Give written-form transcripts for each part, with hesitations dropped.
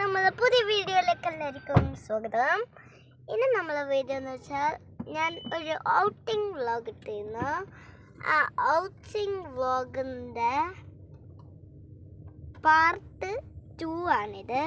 നമ്മളെ പുതിയ വീഡിയോയിലേക്ക് എല്ലാവർക്കും സ്വാഗതം. ഇനി നമ്മളെ വീഡിയോ എന്ന് വെച്ചാൽ ഞാൻ ഒരു ഔട്ടിംഗ് വ്ളോഗ് ഇട്ടിരുന്നു. ആ ഔട്ടിംഗ് വ്ളോഗിൻ്റെ പാർട്ട് 2 ആണിത്.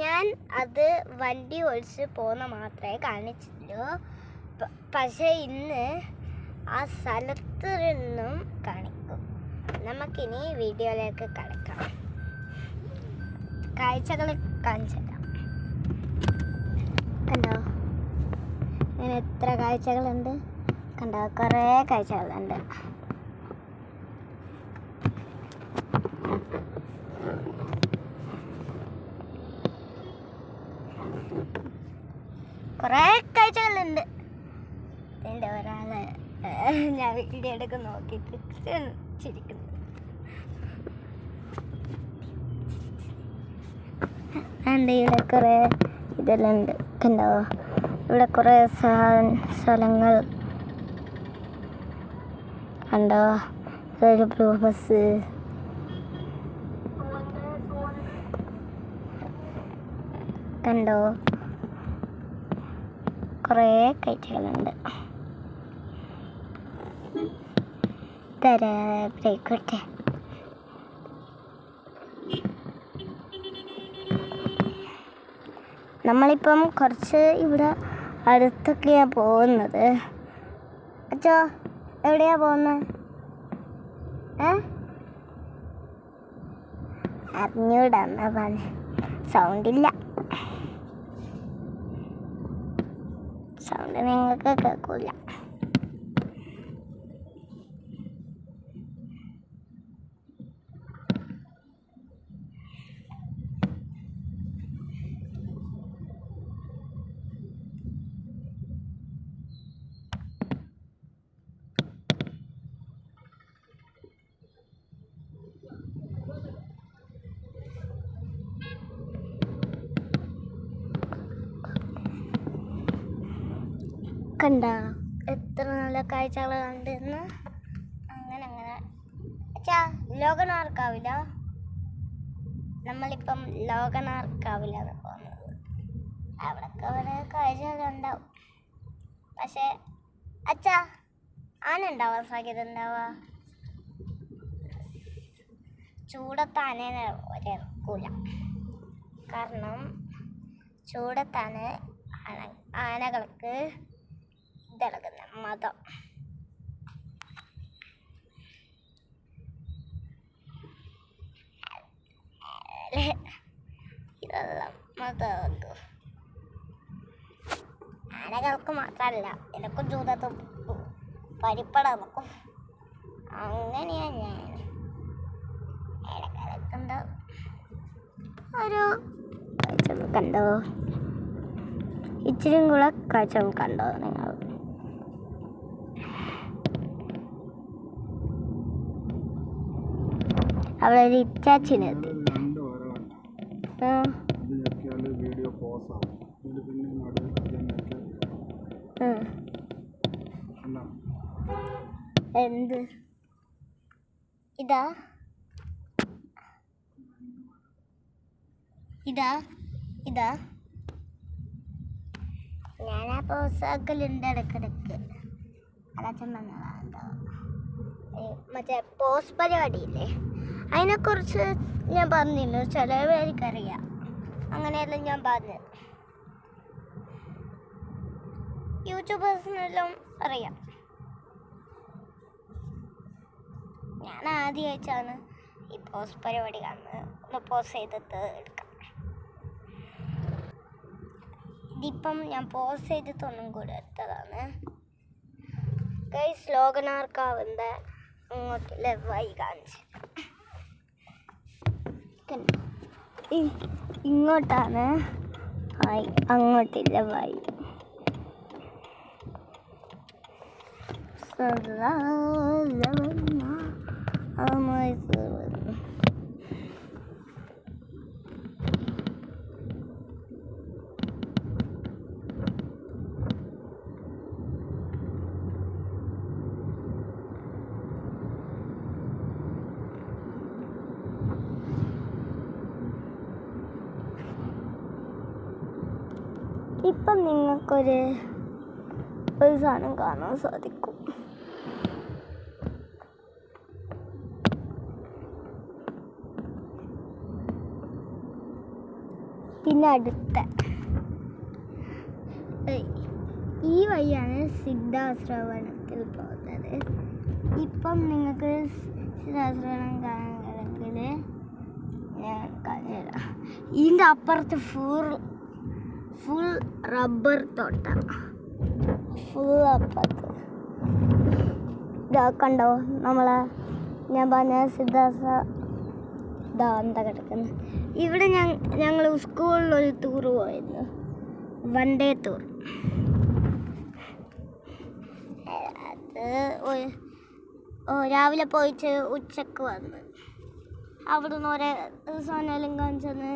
ഞാൻ അത് വണ്ടി ഓടിച്ച് പോകുന്ന മാത്രമേ കാണിച്ചുള്ളൂ. പക്ഷേ ഇന്ന് ആ സ്ഥലത്ത് നിന്നും കാണിക്കും. നമുക്കിനി വീഡിയോയിലേക്ക് കടക്കാം. കാഴ്ചകൾ കാണിച്ചുതരാം. കണ്ടോ, ഇങ്ങനെ എത്ര കാഴ്ചകളുണ്ട്. കണ്ടോ, കുറേ കാഴ്ചകളുണ്ട്. കുറേ കാഴ്ചകളുണ്ട്. എൻ്റെ ഒരാള് ഞാൻ വീഡിയോ എടുക്കാൻ നോക്കിയിട്ട് ചിരിക്കുന്നു. എൻ്റെ ഇവിടെ കുറേ ഇതെല്ലാം ഉണ്ട്. കണ്ടോ, ഇവിടെ കുറേ സ്ഥലങ്ങൾ കണ്ടോ. ഒരു ബ്ലൂ ബസ്, കണ്ടോ, കുറേ കാഴ്ചകളുണ്ട്. ബ്രേക്കോട്ടെ. നമ്മളിപ്പം കുറച്ച് ഇവിടെ അടുത്തൊക്കെയാണ് പോകുന്നത്. അച്ഛോ, എവിടെയാ പോകുന്നത്? അറിഞ്ഞൂടാന്നാ പറഞ്ഞ. സൗണ്ടില്ല. സൗണ്ട് നിങ്ങൾക്ക് കേൾക്കൂല. കണ്ട എത്ര നല്ല കാഴ്ചകൾ കണ്ടെന്ന്. അങ്ങനെ അച്ഛാ, ലോകനാർക്കാവില്ല. നമ്മളിപ്പം ലോകനാർക്കാവില്ലാണ് പോകുന്നത്. അവിടെയൊക്കെ ഓരോ കാഴ്ചകളുണ്ടാവും. പക്ഷേ അച്ഛാ, ആന ഉണ്ടാവാൻ സാധ്യത ഉണ്ടാവുക. ചൂടത്ത് ആനേനെ ഇറക്കൂല. കാരണം ചൂടത്താണ് ആനകൾക്ക് ഇതളകുന്ന മതം. ഇതെല്ലാം മതം ആനകൾക്ക് മാത്രമല്ല, എനിക്കും ചൂടത്ത് പരിപ്പട നോക്കും. അങ്ങനെയാ ഞാൻ ഇടക്കിടക്കുണ്ട്. ഒരു കാഴ്ചകൾ കണ്ടോ, ഇച്ചിരിയും കൂടെ കാഴ്ചകൾ കണ്ടോ നിങ്ങൾ? അവിടെ ഒരു ഇറ്റാച്ചിനെത്തി. എന്ത് ഇതാ ഇതാ ഇതാ ഞാനാ പോസാക്കലുണ്ട് ഇടക്കിടക്ക്. അടച്ചൻ വന്നതാ. മറ്റേ പോസ്റ്റ് പരിപാടിയില്ലേ, അതിനെക്കുറിച്ച് ഞാൻ പറഞ്ഞിരുന്നു. ചില പേർക്കറിയാം. അങ്ങനെയെല്ലാം ഞാൻ പറഞ്ഞു. യൂട്യൂബേഴ്സിനെല്ലാം അറിയാം. ഞാൻ ആദ്യമായിട്ടാണ് ഈ പോസ്റ്റ് പരിപാടി കാണുന്നത്. ഒന്ന് പോസ്റ്റ് ചെയ്തിട്ട് എടുക്കാം. ഇതിപ്പം ഞാൻ പോസ്റ്റ് ചെയ്തിട്ടൊന്നും കൂടെ എടുത്തതാണ്. ഗൈസ്, ലോകനാർക്കാവിൻ്റെ അങ്ങോട്ടുള്ള വഴി കാണിച്ച്. ഇങ്ങോട്ടാണ് അങ്ങോട്ടില്ല വഴി. ഇപ്പം നിങ്ങൾക്കൊരു സാധനം കാണാൻ സാധിക്കും. പിന്നെ അടുത്ത ഈ വഴിയാണ് സിദ്ധാശ്രവണത്തിൽ പോകുന്നത്. ഇപ്പം നിങ്ങൾക്ക് സിദ്ധാശ്രവണം കാണണമെങ്കിൽ ഞാൻ പറഞ്ഞുതരാം. ഇതിൻ്റെ അപ്പുറത്ത് ഫുൾ റബ്ബർ തോട്ടം. ഫുൾ അപ്പുറത്ത് ഇതാ കണ്ടോ, ഞാൻ പറഞ്ഞ ഇതാ എന്താ കിടക്കുന്നത്. ഇവിടെ ഞങ്ങൾ സ്കൂളിലൊരു ടൂർ പോയിരുന്നു, 1 ഡേ ടൂർ. അത് രാവിലെ പോയിട്ട് ഉച്ചക്ക് വന്ന് അവിടുന്ന് ഒരു സോനെല്ലാം കാണിച്ചെന്ന്,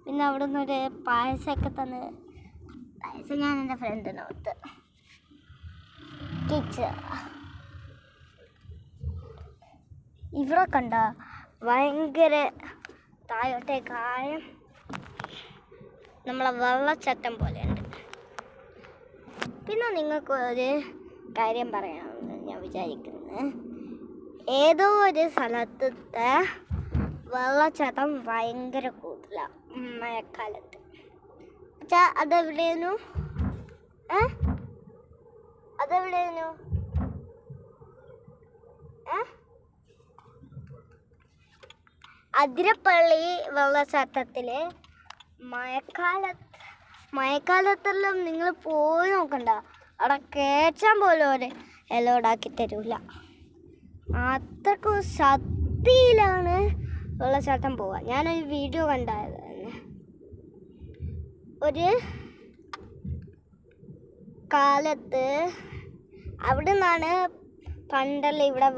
പിന്നെ അവിടുന്ന് ഒരു പായസമൊക്കെ തന്ന്. പായസം ഞാൻ എൻ്റെ ഫ്രണ്ടിനോട്ട് ഇവിടെ കണ്ട ഭയങ്കര താഴോട്ടേക്കായ നമ്മളെ വെള്ളച്ചാട്ടം പോലെയുണ്ട്. പിന്നെ നിങ്ങൾക്ക് ഒരു കാര്യം പറയാമെന്ന് ഞാൻ വിചാരിക്കുന്നത്, ഏതോ ഒരു സ്ഥലത്തെ വെള്ളച്ചാട്ടം ഭയങ്കര കൂടുതലാണ് മഴക്കാലത്ത്. അതെവിടെയായിരുന്നു? അതെവിടെയായിരുന്നു? അതിരപ്പള്ളി വെള്ളച്ചാട്ടത്തിൽ മഴക്കാലത്തെല്ലാം നിങ്ങൾ പോയി നോക്കണ്ട, അവിടെ കയറ്റാൻ പോലും ഒരു എലോടാക്കി തരൂല. അത്രക്കും ശക്തിയിലാണ് വെള്ളച്ചാട്ടം പോവുക. ഞാനൊരു വീഡിയോ കണ്ടായത് തന്നെ. ഒരു കാലത്ത് അവിടെ നിന്നാണ് പണ്ടല്ല ഇവിടെ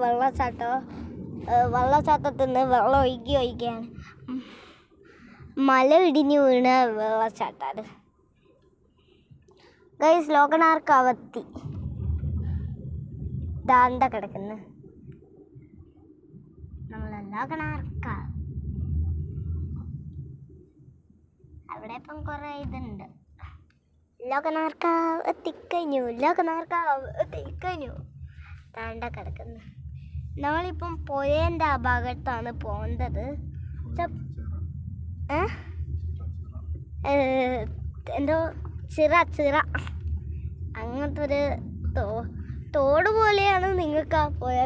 വെള്ളച്ചാട്ടത്തിൽ നിന്ന് വെള്ളം ഒഴുകിയാണ് മല ഇടിഞ്ഞു വീണ വെള്ളച്ചാട്ടം. ഗൈസ്, ലോകനാർക്കാവത്തി ദാണ്ട കിടക്കുന്നു. ലോകനാർക്ക അവിടെ ഇപ്പം കുറേ ഇതുണ്ട്. ലോകനാർക്കാവ് എത്തിക്കഴിഞ്ഞു ദാണ്ട കിടക്കുന്നു. നമ്മളിപ്പം പുഴേൻ്റെ ആ ഭാഗത്താണ് പോകുന്നത്. എന്തോ ചിറ അങ്ങനത്തെ ഒരു തോട് പോലെയാണ് നിങ്ങൾക്ക് ആ പുഴ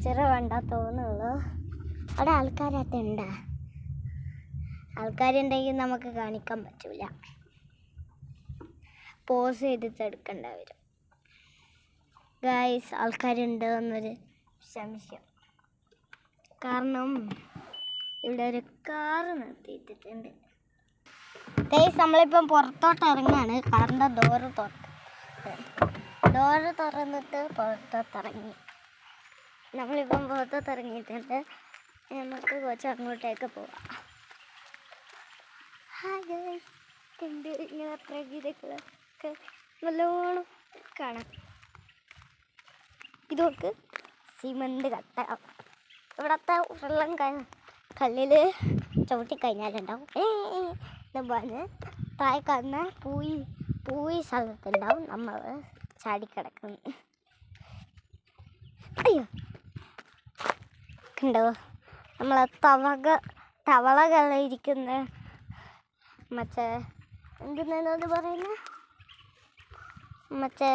ചിറ കണ്ടാൽ തോന്നുള്ളൂ. അവിടെ ആൾക്കാരുണ്ടെങ്കിൽ നമുക്ക് കാണിക്കാൻ പറ്റില്ല, പോസ് ചെയ്തിട്ടെടുക്കേണ്ട വരും. ഗൈസ്, ആൾക്കാരുണ്ട് എന്നൊരു സംശയം, കാരണം ഇവിടെ ഒരു കാറ് നിർത്തിയിട്ടിട്ടുണ്ട്. ഗൈസ്, നമ്മളിപ്പം പുറത്തോട്ട് ഇറങ്ങാണ്. കാറിൻ്റെ ഡോറ് തുറന്നിട്ട് പുറത്തോട്ടിറങ്ങി. നമ്മളിപ്പം പുറത്തോട്ട് ഇറങ്ങിയിട്ടുണ്ട്. നമുക്ക് കുറച്ച് അങ്ങോട്ടേക്ക് പോവാം. ഇങ്ങനെ പ്രകൃതികളൊക്കെ നല്ലോണം കാണാം. ഇതൊക്കെ സിമൻ്റ് കട്ട. ഇവിടത്തെ വെള്ളം കല്ലിൽ ചവിട്ടിക്കഴിഞ്ഞാലുണ്ടാവും. പറഞ്ഞ് താഴെ കാണുന്ന പൂയി സ്ഥലത്തുണ്ടാവും നമ്മൾ ചാടിക്കിടക്കുന്നത്. അയ്യോ, കണ്ടോ, നമ്മളെ തവളകളിരിക്കുന്ന മറ്റേ എന്തെന്നത് പറയുന്ന മറ്റേ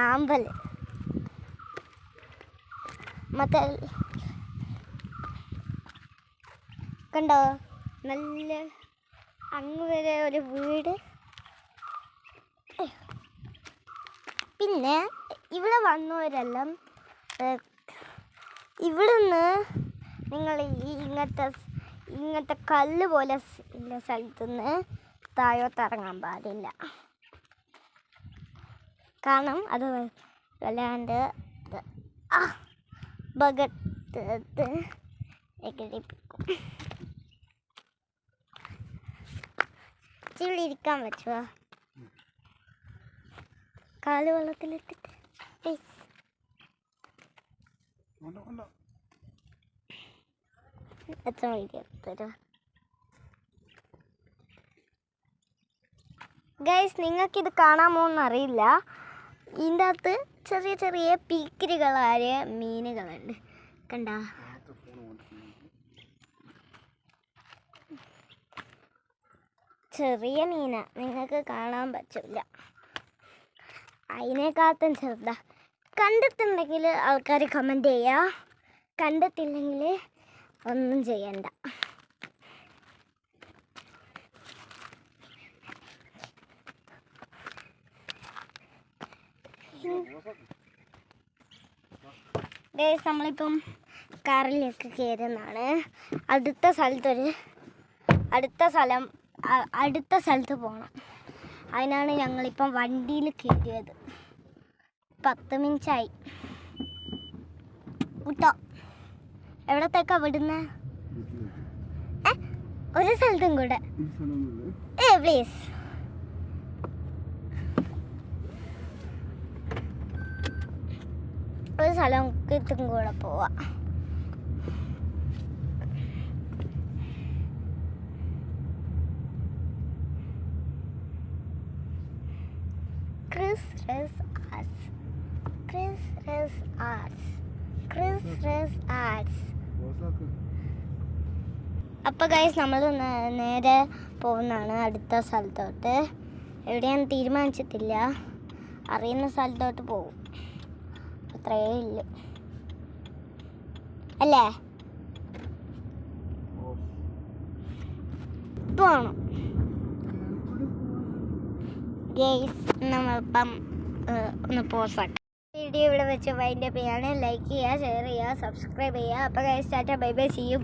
ആമ്പൽ, മറ്റേ കണ്ടോ, നല്ല അങ്ങ് വരെ ഒരു വീട്. പിന്നെ ഇവിടെ വന്നവരെല്ലാം ഇവിടുന്ന് നിങ്ങൾ ഇങ്ങനത്തെ കല്ല് പോലെ ഉള്ള സ്ഥലത്തുനിന്ന് താഴോട്ടിറങ്ങാൻ പാടില്ല, കാരണം അത് വല്ലാണ്ട് അപകടത്തെ എകടിപ്പിക്കും. ഇവിടെ ഇരിക്കാൻ പറ്റുമോ? കാല് വെള്ളത്തിലിട്ടിട്ട് എത്ര വീഡിയോ തരാം? ഗൈസ് നിങ്ങൾക്കിത് കാണാമോ എന്നറിയില്ല. ഇതിൻ്റെ അകത്ത് ചെറിയ ചെറിയ പീക്കിരികളായ മീനുകളുണ്ട്. കണ്ട ചെറിയ മീന, നിങ്ങൾക്ക് കാണാൻ പറ്റില്ല. അതിനേക്കാട്ടും ചെറുതാ. കണ്ടിട്ടുണ്ടെങ്കിൽ ആൾക്കാർ കമൻറ്റ് ചെയ്യുക, കണ്ടിട്ടില്ലെങ്കിൽ ഒന്നും ചെയ്യണ്ട. ഗൈസ് നമ്മളിപ്പം കാറിലേക്ക് കയറുന്നതാണ്. അടുത്ത സ്ഥലത്ത് പോകണം. അതിനാണ് ഞങ്ങളിപ്പം വണ്ടിയിൽ കയറിയത്. 10 മിനിറ്റായി കേട്ടോ. എവിടത്തേക്കാ വിടുന്നത്? ഒരു സ്ഥലത്തും കൂടെ പ്ലീസ്. ഒരു സ്ഥലത്തും കൂടെ പോവാ. അപ്പോൾ ഗൈസ് നമ്മൾ നേരെ പോകുന്നതാണ് അടുത്ത സ്ഥലത്തോട്ട്. എവിടെയാണെന്ന് തീരുമാനിച്ചിട്ടില്ല. അറിയുന്ന സ്ഥലത്തോട്ട് പോകും. അത്രയേ ഇല്ല അല്ലേ? പോണം ഗൈസ്. നമ്മളിപ്പം ഒന്ന് പോസാക്കാം. വീഡിയോ ഇവിടെ വെച്ച് വൈൻഡപ്പ് ചെയ്യാണ്. ലൈക്ക് ചെയ്യുക, ഷെയർ ചെയ്യുക, സബ്സ്ക്രൈബ് ചെയ്യുക. അപ്പോൾ ഗൈസ് ടാറ്റ ബൈ ബൈ, സീ യു.